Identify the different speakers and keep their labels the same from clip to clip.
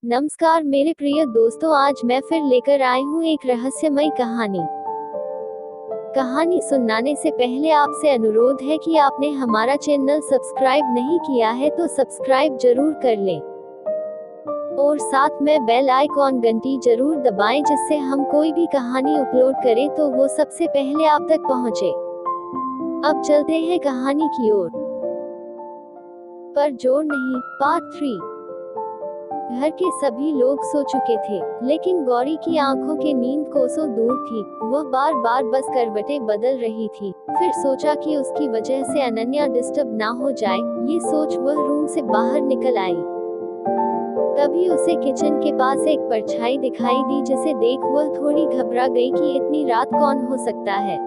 Speaker 1: नमस्कार मेरे प्रिय दोस्तों, आज मैं फिर लेकर आई हूँ एक रहस्यमय कहानी। कहानी सुनाने से पहले आपसे अनुरोध है कि आपने हमारा चैनल सब्सक्राइब नहीं किया है तो सब्सक्राइब जरूर कर लें और साथ में बेल आइकॉन घंटी जरूर दबाएं, जिससे हम कोई भी कहानी अपलोड करें तो वो सबसे पहले आप तक पहुँचे। अब चलते हैं कहानी की ओर। पर जोर नहीं, पार्ट 3। घर के सभी लोग सो चुके थे, लेकिन गौरी की आंखों की नींद कोसों दूर थी। वह बार बार बस करवटें बदल रही थी। फिर सोचा कि उसकी वजह से अनन्या डिस्टर्ब ना हो जाए। ये सोच वह रूम से बाहर निकल आई। तभी उसे किचन के पास एक परछाई दिखाई दी, जिसे देख वह थोड़ी घबरा गई कि इतनी रात कौन हो सकता है।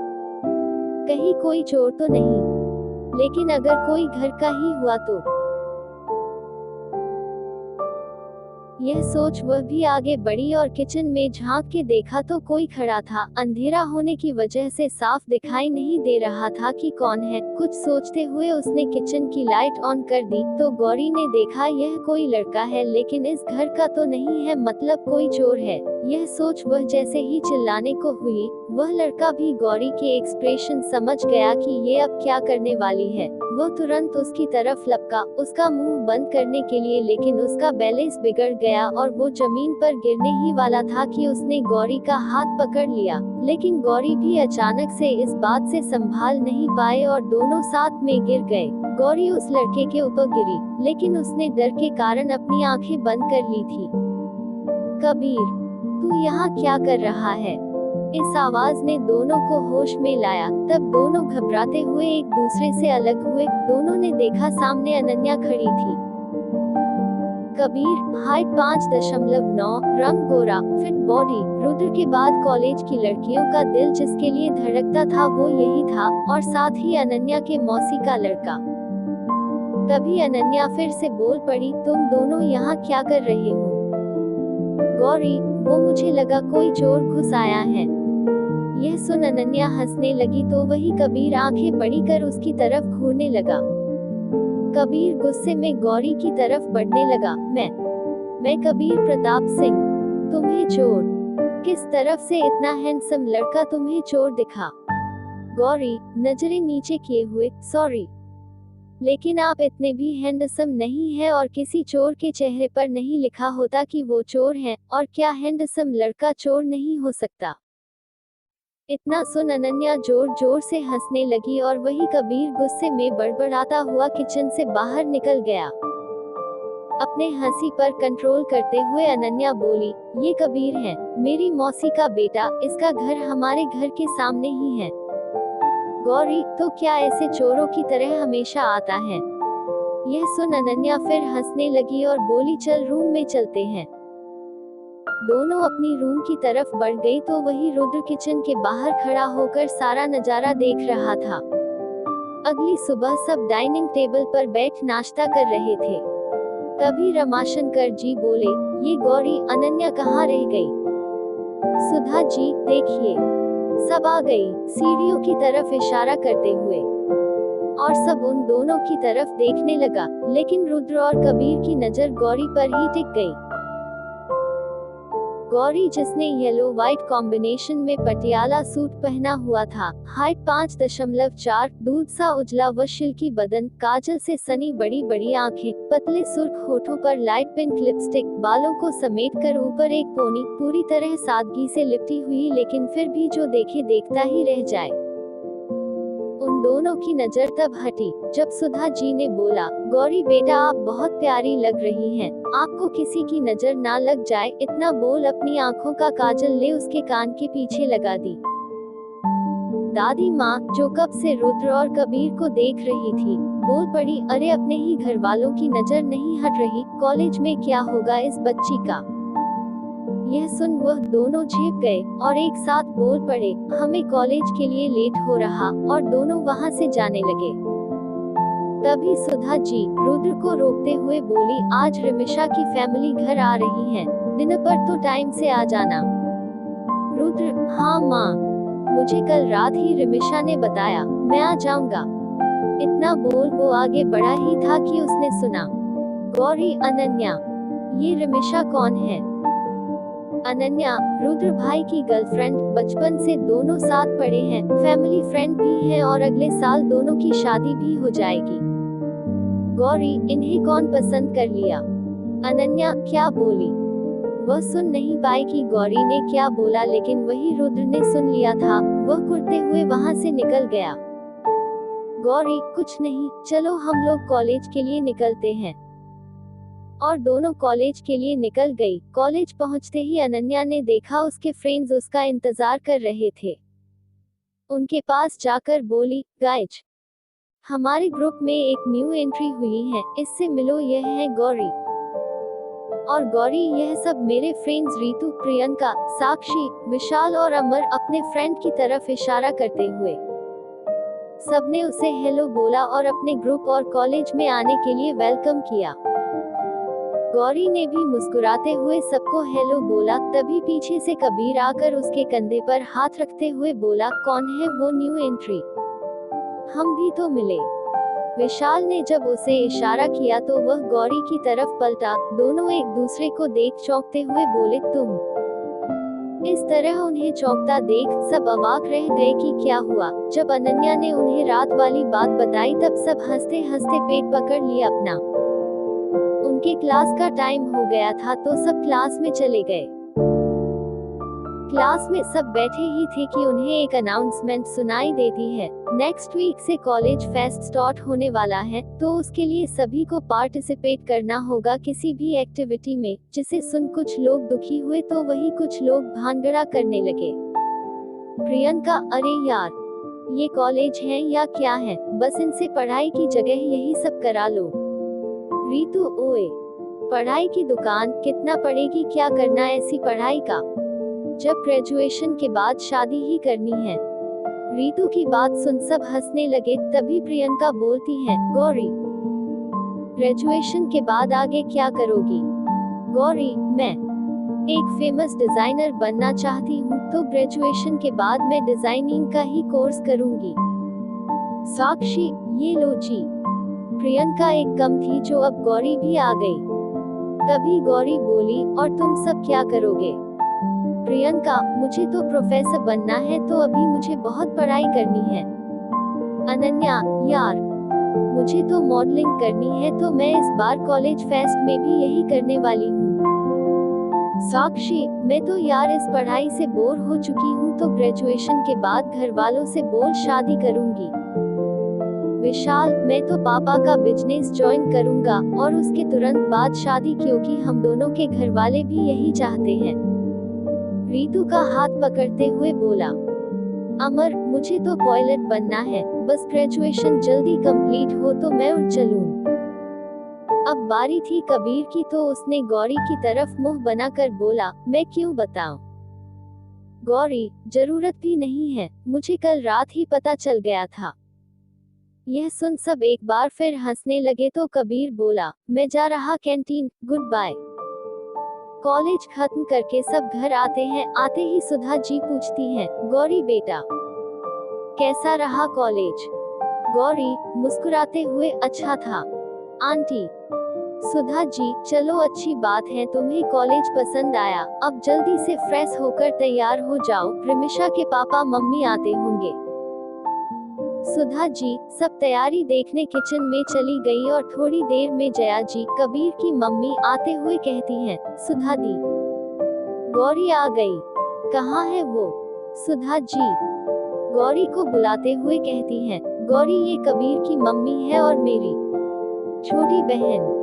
Speaker 1: कहीं कोई चोर तो नहीं? लेकिन अगर कोई घर का ही हुआ तो? यह सोच वह भी आगे बढ़ी और किचन में झांक के देखा तो कोई खड़ा था। अंधेरा होने की वजह से साफ दिखाई नहीं दे रहा था कि कौन है। कुछ सोचते हुए उसने किचन की लाइट ऑन कर दी तो गौरी ने देखा यह कोई लड़का है, लेकिन इस घर का तो नहीं है, मतलब कोई चोर है। यह सोच वह जैसे ही चिल्लाने को हुई, वह लड़का भी गौरी के एक्सप्रेशन समझ गया कि ये अब क्या करने वाली है। वो तुरंत उसकी तरफ लपका, उसका मुंह बंद करने के लिए, लेकिन उसका बैलेंस बिगड़ गया और वो जमीन पर गिरने ही वाला था कि उसने गौरी का हाथ पकड़ लिया। लेकिन गौरी भी अचानक से इस बात से संभाल नहीं पाए और दोनों साथ में गिर गए। गौरी उस लड़के के ऊपर गिरी, लेकिन उसने डर के कारण अपनी आंखें बंद कर ली थी। कबीर, तू यहाँ क्या कर रहा है? इस आवाज ने दोनों को होश में लाया। तब दोनों घबराते हुए एक दूसरे से अलग हुए। दोनों ने देखा सामने अनन्या खड़ी थी। कबीर, हाइट 5.9, रंग गोरा, फिट बॉडी। रुद्र के बाद कॉलेज की लड़कियों का दिल जिसके लिए धड़कता था वो यही था, और साथ ही अनन्या के मौसी का लड़का। तभी अनन्या फिर से बोल पड़ी, तुम दोनों यहाँ क्या कर रहे हो? गौरी, वो मुझे लगा कोई चोर घुस आया है। यह सुन अनन्या हंसने लगी तो वही कबीर आंखें बड़ी कर उसकी तरफ घूरने लगा। कबीर गुस्से में गौरी की तरफ बढ़ने लगा। मैं कबीर प्रताप सिंह, तुम्हें चोर? किस तरफ से इतना हैंडसम लड़का तुम्हें चोर दिखा? गौरी नजरें नीचे किए हुए, सॉरी, लेकिन आप इतने भी हैंडसम नहीं है और किसी चोर के चेहरे पर नहीं लिखा होता कि वो चोर है। और क्या हैंडसम लड़का चोर नहीं हो सकता? इतना सुन अनन्या जोर जोर से हंसने लगी और वही कबीर गुस्से में बड़बड़ाता हुआ किचन से बाहर निकल गया। अपने हंसी पर कंट्रोल करते हुए अनन्या बोली, ये कबीर है, मेरी मौसी का बेटा, इसका घर हमारे घर के सामने ही है। गौरी, तो क्या ऐसे चोरों की तरह हमेशा आता है? यह सुन अनन्या फिर हंसने लगी और बोली, चल रूम में चलते हैं। दोनों अपनी रूम की तरफ बढ़ गई तो वही रुद्र किचन के बाहर खड़ा होकर सारा नजारा देख रहा था। अगली सुबह सब डाइनिंग टेबल पर बैठ नाश्ता कर रहे थे। तभी रमाशंकर जी बोले, ये गौरी अनन्या कहाँ रह गई? सुधा जी, देखिए, सब आ गई, सीढ़ियों की तरफ इशारा करते हुए। और सब उन दोनों की तरफ देखने लगा, लेकिन रुद्र और कबीर की नजर गौरी पर ही टिक गई। गौरी, जिसने येलो व्हाइट कॉम्बिनेशन में पटियाला सूट पहना हुआ था, हाइट 5.4, दूध सा उजला व शिल्की बदन, काजल से सनी बड़ी बड़ी आंखें, पतले सुर्ख होठों पर लाइट पिंक लिपस्टिक, बालों को समेट कर ऊपर एक पोनी, पूरी तरह सादगी से लिपटी हुई, लेकिन फिर भी जो देखे देखता ही रह जाए। उन दोनों की नजर तब हटी जब सुधा जी ने बोला, गौरी बेटा, आप बहुत प्यारी लग रही हैं, आपको किसी की नजर ना लग जाए। इतना बोल अपनी आंखों का काजल ले उसके कान के पीछे लगा दी। दादी माँ, जो कब से रुद्र और कबीर को देख रही थी, बोल पड़ी, अरे अपने ही घर वालों की नजर नहीं हट रही, कॉलेज में क्या होगा इस बच्ची का? यह सुन वह दोनों झेप गए और एक साथ बोल पड़े, हमें कॉलेज के लिए लेट हो रहा, और दोनों वहां से जाने लगे। तभी सुधा जी रुद्र को रोकते हुए बोली, आज रिमिशा की फैमिली घर आ रही है, डिनर पर तो टाइम से आ जाना। रुद्र, हाँ माँ, मुझे कल रात ही रिमिशा ने बताया, मैं आ जाऊंगा। इतना बोल वो आगे बढ़ा ही था कि उसने सुना, गौरी, अनन्या, ये रिमिशा कौन है? अनन्या, रुद्र भाई की गर्लफ्रेंड, बचपन से दोनों साथ पढ़े हैं, फैमिली फ्रेंड भी हैं और अगले साल दोनों की शादी भी हो जाएगी। गौरी, इन्हें कौन पसंद कर लिया? अनन्या, क्या बोली? वह सुन नहीं पाई कि गौरी ने क्या बोला, लेकिन वही रुद्र ने सुन लिया था। वह कुर्ते हुए वहां से निकल गया। गौरी, कुछ नहीं, चलो हम लोग कॉलेज के लिए निकलते हैं। और दोनों कॉलेज के लिए निकल गई। कॉलेज पहुंचते ही अनन्या ने देखा उसके फ्रेंड्स उसका इंतजार कर रहे थे। उनके पास जाकर बोली, गाइज, हमारे ग्रुप में एक न्यू एंट्री हुई है, इससे मिलो, यह है गौरी। और गौरी, यह सब मेरे फ्रेंड्स रीतु, प्रियंका, साक्षी, विशाल और अमर, अपने फ्रेंड की तरफ इशारा करते हुए। सबने उसे हेलो बोला और अपने ग्रुप और कॉलेज में आने के लिए वेलकम किया। गौरी ने भी मुस्कुराते हुए सबको हेलो बोला। तभी पीछे से कबीर आकर उसके कंधे पर हाथ रखते हुए बोला, कौन है वो न्यू एंट्री? हम भी तो मिले। विशाल ने जब उसे इशारा किया तो वह गौरी की तरफ पलटा। दोनों एक दूसरे को देख चौंकते हुए बोले, तुम? इस तरह उन्हें चौंकता देख सब अवाक रह गए कि क्या हुआ। जब अनन्या ने उन्हें रात वाली बात बताई तब सब हंसते हंसते पेट पकड़ लिया अपना। उनके क्लास का टाइम हो गया था तो सब क्लास में चले गए। क्लास में सब बैठे ही थे कि उन्हें एक अनाउंसमेंट सुनाई देती है। नेक्स्ट वीक से कॉलेज फेस्ट स्टार्ट होने वाला है, तो उसके लिए सभी को पार्टिसिपेट करना होगा किसी भी एक्टिविटी में। जिसे सुन कुछ लोग दुखी हुए तो वही कुछ लोग भांगड़ा करने लगे। प्रियंका, अरे यार, ये कॉलेज है या क्या है, बस इनसे पढ़ाई की जगह यही सब करा लो। रीतु, ओए, पढ़ाई की दुकान, कितना पढ़ेगी, क्या करना ऐसी पढ़ाई का, जब ग्रेजुएशन के बाद शादी ही करनी है। रीतु की बात सुन सब हंसने लगे। तभी प्रियंका बोलती है, गौरी, ग्रेजुएशन के बाद आगे क्या करोगी? गौरी, मैं एक फेमस डिजाइनर बनना चाहती हूँ, तो ग्रेजुएशन के बाद मैं डिजाइनिंग का ही कोर्स करूंगी। साक्षी, ये लो जी। प्रियंका एक कम थी जो अब गौरी भी आ गई। तभी गौरी बोली, और तुम सब क्या करोगे? प्रियंका, मुझे तो प्रोफेसर बनना है, तो अभी मुझे बहुत पढ़ाई करनी है। अनन्या, यार, मुझे तो मॉडलिंग करनी है, तो मैं इस बार कॉलेज फेस्ट में भी यही करने वाली हूँ। साक्षी, मैं तो यार इस पढ़ाई से बोर हो चुकी हूँ, तो ग्रेजुएशन के बाद घर वालों से बोल शादी करूंगी। विशाल, मैं तो पापा का बिजनेस ज्वाइन करूंगा और उसके तुरंत बाद शादी, क्योंकि हम दोनों के घर वाले भी यही चाहते हैं। रीतु का हाथ पकड़ते हुए बोला, अमर, मुझे तो पायलट बनना है, बस ग्रेजुएशन जल्दी कंप्लीट हो तो मैं उड़ चलूं। अब बारी थी कबीर की, तो उसने गौरी की तरफ मुंह बनाकर बोला, मैं क्यों बताऊं? गौरी, जरूरत भी नहीं है, मुझे कल रात ही पता चल गया था। यह सुन सब एक बार फिर हंसने लगे तो कबीर बोला, मैं जा रहा कैंटीन, गुड बाय। कॉलेज खत्म करके सब घर आते हैं। आते ही सुधा जी पूछती हैं, गौरी बेटा, कैसा रहा कॉलेज? गौरी, मुस्कुराते हुए, अच्छा था आंटी। सुधा जी, चलो अच्छी बात है तुम्हें कॉलेज पसंद आया। अब जल्दी से फ्रेश होकर तैयार हो जाओ, रिमिशा के पापा मम्मी आते होंगे। सुधा जी सब तैयारी देखने किचन में चली गई और थोड़ी देर में जया जी, कबीर की मम्मी, आते हुए कहती हैं, सुधा दी, गौरी आ गई। कहाँ है वो? सुधा जी गौरी को बुलाते हुए कहती हैं, गौरी, ये कबीर की मम्मी है और मेरी छोटी बहन।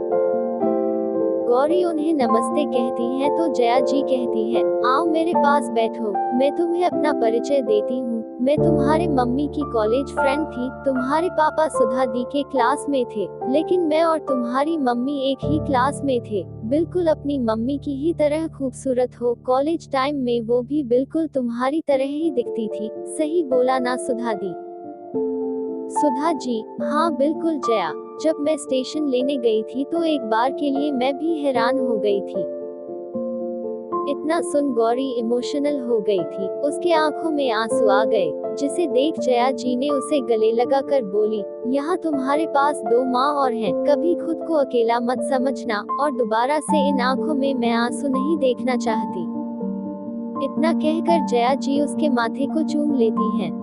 Speaker 1: गौरी उन्हें नमस्ते कहती है तो जया जी कहती है, आओ मेरे पास बैठो, मैं तुम्हें अपना परिचय देती हूँ। मैं तुम्हारे मम्मी की कॉलेज फ्रेंड थी। तुम्हारे पापा सुधा दी के क्लास में थे, लेकिन मैं और तुम्हारी मम्मी एक ही क्लास में थे। बिल्कुल अपनी मम्मी की ही तरह खूबसूरत हो। कॉलेज टाइम में वो भी बिल्कुल तुम्हारी तरह ही दिखती थी। सही बोला ना सुधा दी? सुधा जी हाँ बिल्कुल जया, जब मैं स्टेशन लेने गई थी तो एक बार के लिए मैं भी हैरान हो गई थी। इतना सुन गौरी इमोशनल हो गई थी, उसके आंखों में आंसू आ गए, जिसे देख जया जी ने उसे गले लगाकर बोली, यहाँ तुम्हारे पास 2 माँ और हैं, कभी खुद को अकेला मत समझना, और दोबारा से इन आंखों में मैं आंसू नहीं देखना चाहती। इतना कहकर जया जी उसके माथे को चूम लेती हैं।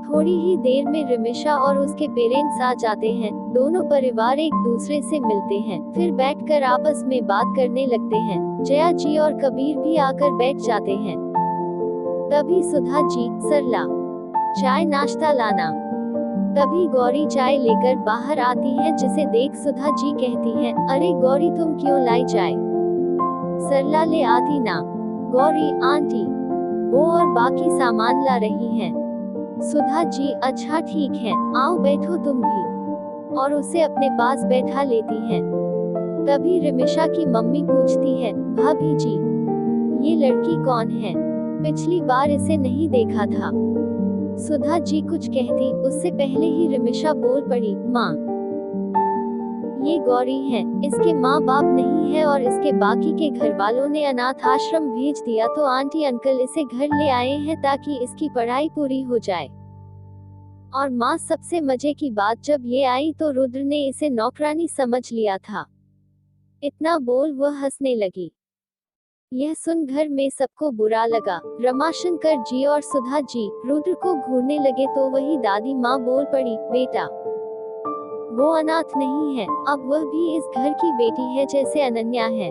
Speaker 1: थोड़ी ही देर में रिमिशा और उसके पेरेंट्स आ जाते हैं। दोनों परिवार एक दूसरे से मिलते हैं, फिर बैठकर आपस में बात करने लगते हैं। जया जी और कबीर भी आकर बैठ जाते हैं। तभी सुधा जी, सरला, चाय नाश्ता लाना। तभी गौरी चाय लेकर बाहर आती है, जिसे देख सुधा जी कहती हैं, अरे गौरी तुम क्यों लाई चाय? सरला ले आती ना। गौरी, आंटी वो और बाकी सामान ला रही हैं। सुधा जी, अच्छा ठीक है, आओ बैठो तुम भी, और उसे अपने पास बैठा लेती हैं। तभी रिमिशा की मम्मी पूछती है, भाभी जी ये लड़की कौन है? पिछली बार इसे नहीं देखा था। सुधा जी कुछ कहती उससे पहले ही रिमिशा बोल पड़ी, माँ ये गौरी है, इसके माँ बाप नहीं है और इसके बाकी के घर वालों ने अनाथ आश्रम भेज दिया, तो आंटी अंकल इसे घर ले आए हैं ताकि इसकी पढ़ाई पूरी हो जाए। और माँ सबसे मजे की बात, जब ये आई तो रुद्र ने इसे नौकरानी समझ लिया था। इतना बोल वह हंसने लगी। यह सुन घर में सबको बुरा लगा। रमाशंकर जी और सुधा जी रुद्र को घूरने लगे तो वही दादी माँ बोल पड़ी, बेटा वो अनाथ नहीं है, अब वह भी इस घर की बेटी है जैसे अनन्या है।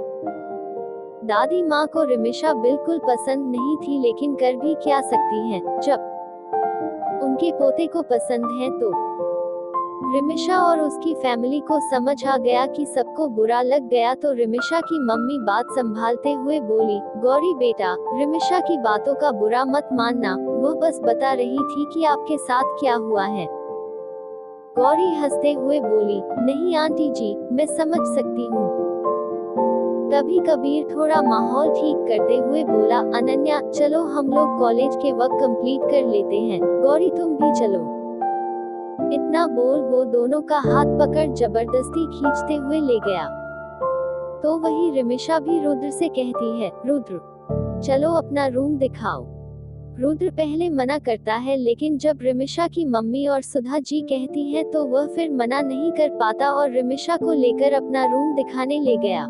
Speaker 1: दादी माँ को रिमिशा बिल्कुल पसंद नहीं थी, लेकिन कर भी क्या सकती हैं, जब उनके पोते को पसंद है तो। रिमिशा और उसकी फैमिली को समझ आ गया कि सबको बुरा लग गया, तो रिमिशा की मम्मी बात संभालते हुए बोली, गौरी बेटा, रिमिशा की बातों का बुरा मत मानना, वह बस बता रही थी कि आपके साथ क्या हुआ है। गौरी हंसते हुए बोली, नहीं आंटी जी, मैं समझ सकती हूँ। तभी कबीर थोड़ा माहौल ठीक करते हुए बोला, अनन्या चलो हम लोग कॉलेज के वक्त कंप्लीट कर लेते हैं, गौरी तुम भी चलो। इतना बोल वो दोनों का हाथ पकड़ जबरदस्ती खींचते हुए ले गया। तो वही रिमिशा भी रुद्र से कहती है, रुद्र चलो अपना रूम दिखाओ। रुद्र पहले मना करता है, लेकिन जब रिमिशा की मम्मी और सुधा जी कहती है तो वह फिर मना नहीं कर पाता और रिमिशा को लेकर अपना रूम दिखाने ले गया।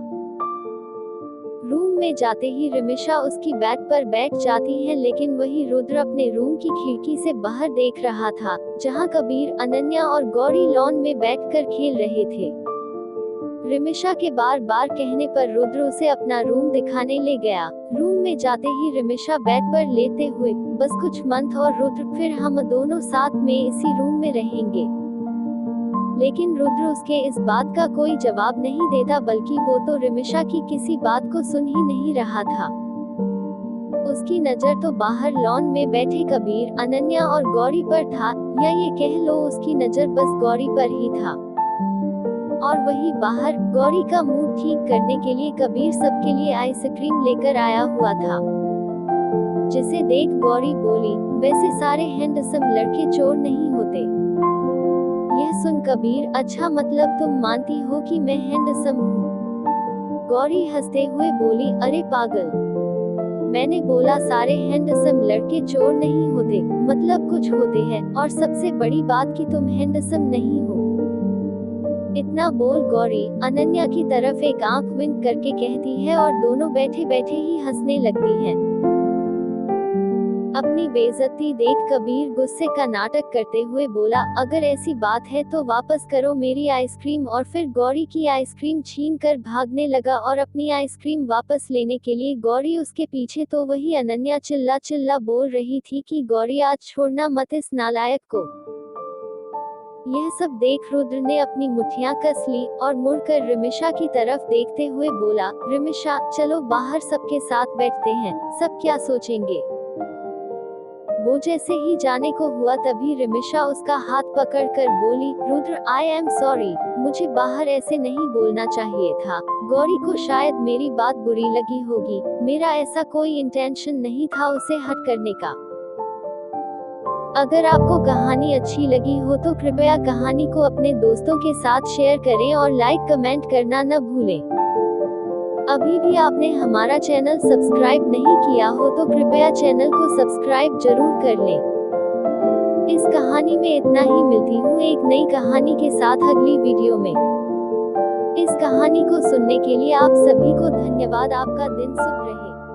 Speaker 1: रूम में जाते ही रिमिशा उसकी बेड पर बैठ जाती है, लेकिन वही रुद्र अपने रूम की खिड़की से बाहर देख रहा था, जहां कबीर, अनन्या और गौरी लॉन में बैठकर खेल रहे थे। रिमिशा के बार बार कहने पर रुद्र उसे अपना रूम दिखाने ले गया। रूम में जाते ही रिमिशा बेड पर लेटे हुए, बस कुछ मंथ और रुद्र, फिर हम दोनों साथ में इसी रूम में रहेंगे। लेकिन रुद्र उसके इस बात का कोई जवाब नहीं देता, बल्कि वो तो रिमिशा की किसी बात को सुन ही नहीं रहा था। उसकी नजर तो बाहर लॉन में बैठे कबीर, अनन्या और गौरी पर था, या ये कह लो उसकी नजर बस गौरी पर ही था। और वही बाहर गौरी का मूड ठीक करने के लिए कबीर सबके लिए आइसक्रीम लेकर आया हुआ था, जिसे देख गौरी बोली, वैसे सारे हैंडसम लड़के चोर नहीं होते। यह सुन कबीर, अच्छा मतलब तुम मानती हो कि मैं हैंडसम हूँ? गौरी हंसते हुए बोली, अरे पागल, मैंने बोला सारे हैंडसम लड़के चोर नहीं होते, मतलब कुछ होते हैं, और सबसे बड़ी बात कि तुम हैंडसम नहीं हो। इतना बोल गौरी अनन्या की तरफ एक आंख विंक करके कहती है और दोनों बैठे बैठे ही हंसने लगती हैं। अपनी बेइज्जती देख कबीर गुस्से का नाटक करते हुए बोला, अगर ऐसी बात है तो वापस करो मेरी आइसक्रीम, और फिर गौरी की आइसक्रीम छीन कर भागने लगा और अपनी आइसक्रीम वापस लेने के लिए गौरी उसके पीछे, तो वही अनन्या चिल्ला चिल्ला बोल रही थी कि गौरी आज छोड़ना मत इस नालायक को। यह सब देख रुद्र ने अपनी मुट्ठियां कस ली और मुड़कर रिमिशा की तरफ देखते हुए बोला, रिमिशा चलो बाहर सबके साथ बैठते हैं, सब क्या सोचेंगे। वो जैसे ही जाने को हुआ तभी रिमिशा उसका हाथ पकड़कर बोली, रुद्र आई एम सॉरी, मुझे बाहर ऐसे नहीं बोलना चाहिए था, गौरी को शायद मेरी बात बुरी लगी होगी, मेरा ऐसा कोई इंटेंशन नहीं था उसे हर्ट करने का। अगर आपको कहानी अच्छी लगी हो तो कृपया कहानी को अपने दोस्तों के साथ शेयर करें और लाइक कमेंट करना न भूलें। अभी भी आपने हमारा चैनल सब्सक्राइब नहीं किया हो तो कृपया चैनल को सब्सक्राइब जरूर कर लें। इस कहानी में इतना ही। मिलती हूँ एक नई कहानी के साथ अगली वीडियो में। इस कहानी को सुनने के लिए आप सभी को धन्यवाद। आपका दिन शुभ रहे।